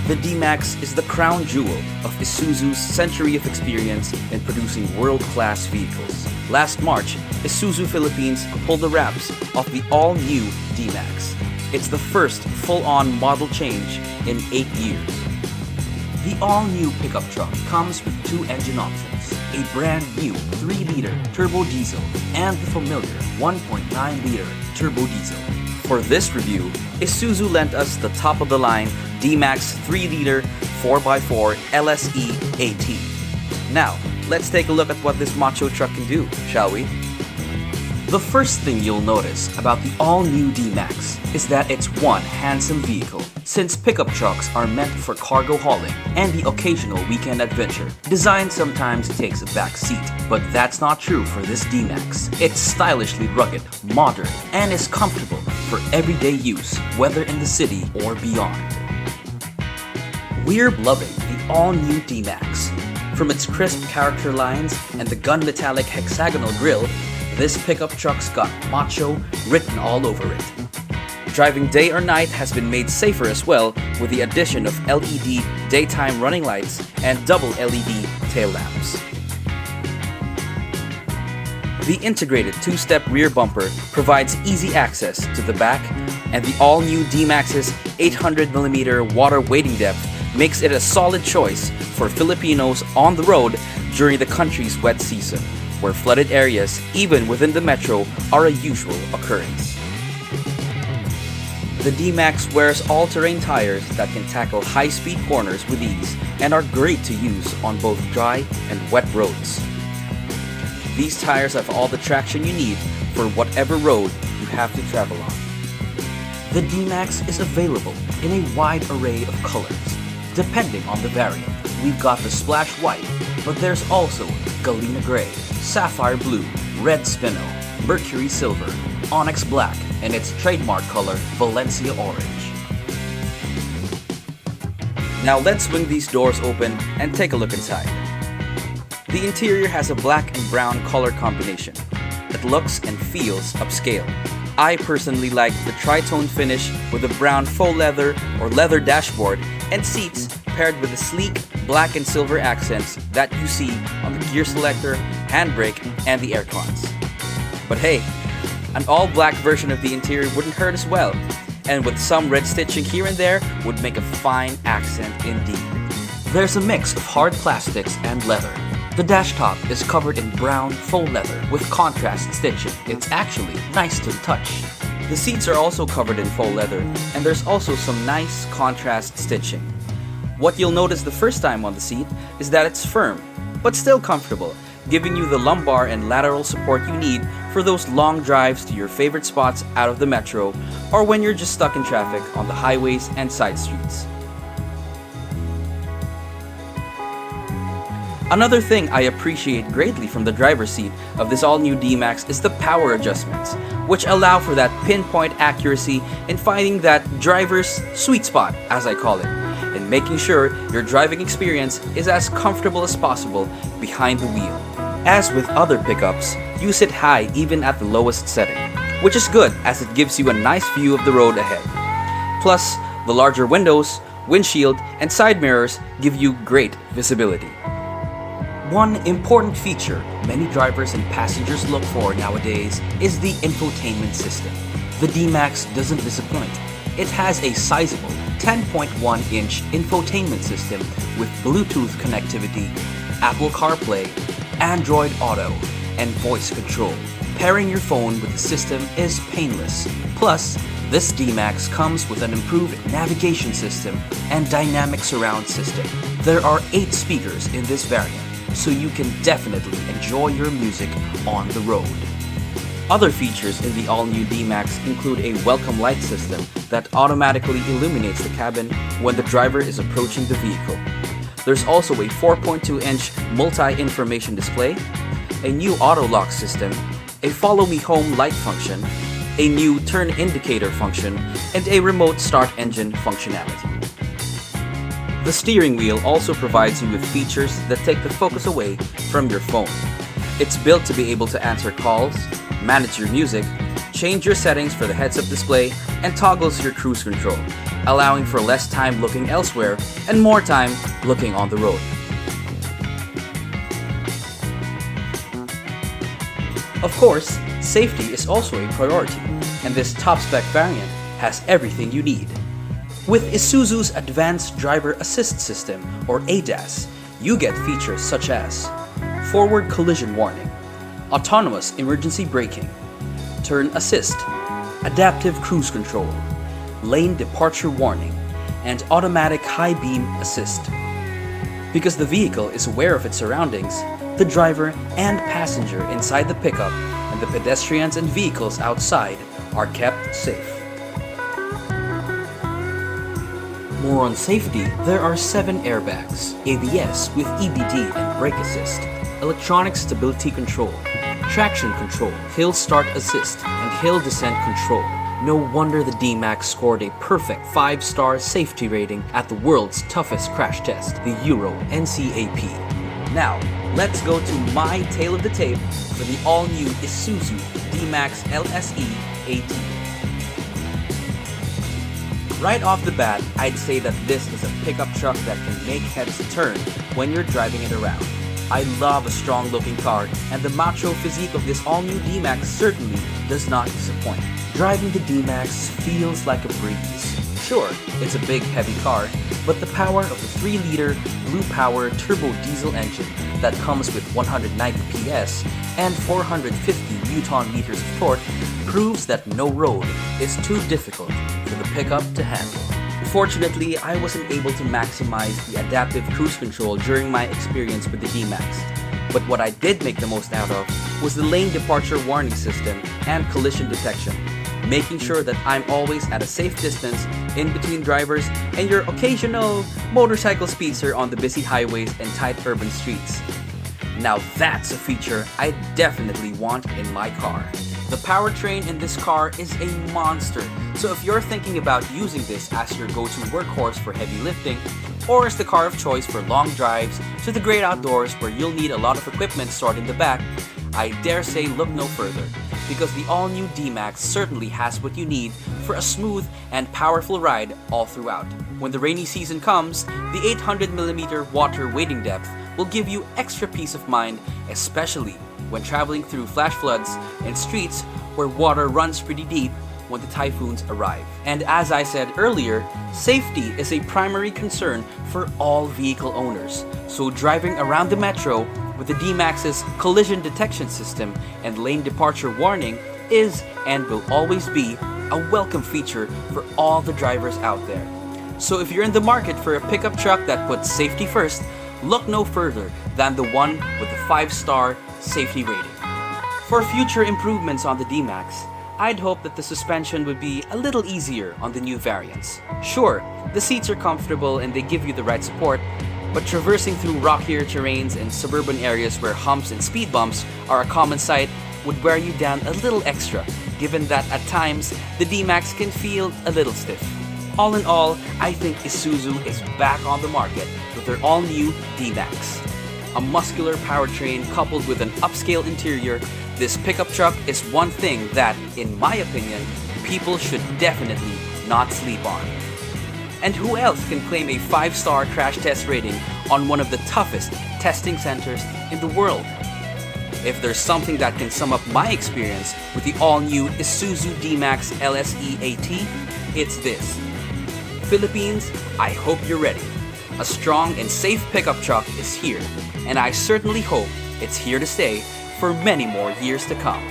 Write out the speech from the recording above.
The D-MAX is the crown jewel of Isuzu's century of experience in producing world-class vehicles. Last March, Isuzu Philippines pulled the wraps of the all-new D-MAX. It's the first full-on model change in 8 years. The all-new pickup truck comes with 2 engine options, a brand new 3-liter turbo diesel and the familiar 1.9-liter turbo diesel. For this review, Isuzu lent us the top-of-the-line D-MAX 3-liter 4x4 LSE AT. Now, let's take a look at what this macho truck can do, shall we? The first thing you'll notice about the all-new D-MAX is that it's one handsome vehicle. Since pickup trucks are meant for cargo hauling and the occasional weekend adventure, design sometimes takes a back seat. But that's not true for this D-MAX. It's stylishly rugged, modern, and is comfortable for everyday use, whether in the city or beyond. We're loving the all-new D-MAX. From its crisp character lines and the gun-metallic hexagonal grille, this pickup truck's got macho written all over it. Driving day or night has been made safer as well with the addition of LED daytime running lights and double LED tail lamps. The integrated 2-step rear bumper provides easy access to the back, and the all-new D-MAX's 800mm water wading depth makes it a solid choice for Filipinos on the road during the country's wet season, where flooded areas, even within the metro, are a usual occurrence. The D-MAX wears all-terrain tires that can tackle high-speed corners with ease and are great to use on both dry and wet roads. These tires have all the traction you need for whatever road you have to travel on. The D-MAX is available in a wide array of colors. Depending on the variant, we've got the Splash White, but there's also Galena Gray, Sapphire Blue, Red Spino, Mercury Silver, Onyx Black, and its trademark color, Valencia Orange. Now let's swing these doors open and take a look inside. The interior has a black and brown color combination that looks and feels upscale. I personally like the tritone finish with a brown faux leather or leather dashboard and seats paired with the sleek black and silver accents that you see on the gear selector, handbrake, and the air cons. But hey, an all-black version of the interior wouldn't hurt as well, and with some red stitching here and there would make a fine accent indeed. There's a mix of hard plastics and leather. The dash top is covered in brown faux leather with contrast stitching. It's actually nice to the touch. The seats are also covered in faux leather, and there's also some nice contrast stitching. What you'll notice the first time on the seat is that it's firm, but still comfortable, giving you the lumbar and lateral support you need for those long drives to your favorite spots out of the metro, or when you're just stuck in traffic on the highways and side streets. Another thing I appreciate greatly from the driver's seat of this all-new D-MAX is the power adjustments, which allow for that pinpoint accuracy in finding that driver's sweet spot, as I call it, and making sure your driving experience is as comfortable as possible behind the wheel. As with other pickups, you sit high even at the lowest setting, which is good as it gives you a nice view of the road ahead. Plus, the larger windows, windshield, and side mirrors give you great visibility. One important feature many drivers and passengers look for nowadays is the infotainment system. The D-MAX doesn't disappoint. It has a sizable 10.1-inch infotainment system with Bluetooth connectivity, Apple CarPlay, Android Auto, and voice control. Pairing your phone with the system is painless. Plus, this D-MAX comes with an improved navigation system and dynamic surround system. There are 8 speakers in this variant, so you can definitely enjoy your music on the road. Other features in the all-new D-MAX include a welcome light system that automatically illuminates the cabin when the driver is approaching the vehicle. There's also a 4.2-inch multi-information display, a new auto lock system, a follow me home light function, a new turn indicator function, and a remote start engine functionality. The steering wheel also provides you with features that take the focus away from your phone. It's built to be able to answer calls, manage your music, change your settings for the heads-up display, and toggles your cruise control, allowing for less time looking elsewhere and more time looking on the road. Of course, safety is also a priority, and this top-spec variant has everything you need. With Isuzu's Advanced Driver Assist System, or ADAS, you get features such as forward collision warning, autonomous emergency braking, turn assist, adaptive cruise control, lane departure warning, and automatic high beam assist. Because the vehicle is aware of its surroundings, the driver and passenger inside the pickup and the pedestrians and vehicles outside are kept safe. More on safety, there are 7 airbags, ABS with EBD and brake assist, electronic stability control, traction control, hill start assist, and hill descent control. No wonder the D-MAX scored a perfect 5-star safety rating at the world's toughest crash test, the Euro NCAP. Now, let's go to my tail of the tape for the all-new Isuzu D-MAX LSE AT. Right off the bat, I'd say that this is a pickup truck that can make heads turn when you're driving it around. I love a strong-looking car, and the macho physique of this all-new D-MAX certainly does not disappoint. Driving the D-MAX feels like a breeze. Sure, it's a big, heavy car, but the power of the 3-liter Blue Power turbo diesel engine that comes with 190 PS and 450 Newton-meters of torque proves that no road is too difficult for the pickup to handle. Fortunately, I wasn't able to maximize the adaptive cruise control during my experience with the D-MAX. But what I did make the most out of was the lane departure warning system and collision detection, making sure that I'm always at a safe distance in between drivers and your occasional motorcycle speedster on the busy highways and tight urban streets. Now that's a feature I definitely want in my car. The powertrain in this car is a monster, so if you're thinking about using this as your go-to workhorse for heavy lifting, or as the car of choice for long drives to the great outdoors where you'll need a lot of equipment stored in the back, I dare say look no further, because the all-new D-MAX certainly has what you need for a smooth and powerful ride all throughout. When the rainy season comes, the 800mm water wading depth will give you extra peace of mind, especially when traveling through flash floods and streets where water runs pretty deep when the typhoons arrive. And as I said earlier, safety is a primary concern for all vehicle owners. So driving around the metro with the D-MAX's collision detection system and lane departure warning is and will always be a welcome feature for all the drivers out there. So if you're in the market for a pickup truck that puts safety first, look no further than the one with the 5-star safety rating. For future improvements on the D-MAX, I'd hope that the suspension would be a little easier on the new variants. Sure, the seats are comfortable and they give you the right support, but traversing through rockier terrains and suburban areas where humps and speed bumps are a common sight would wear you down a little extra, given that at times the D-MAX can feel a little stiff. All in all, I think Isuzu is back on the market with their all-new D-MAX. A muscular powertrain coupled with an upscale interior, this pickup truck is one thing that, in my opinion, people should definitely not sleep on. And who else can claim a 5-star crash test rating on one of the toughest testing centers in the world? If there's something that can sum up my experience with the all-new Isuzu D-MAX LSE AT, it's this. Philippines, I hope you're ready. A strong and safe pickup truck is here, and I certainly hope it's here to stay for many more years to come.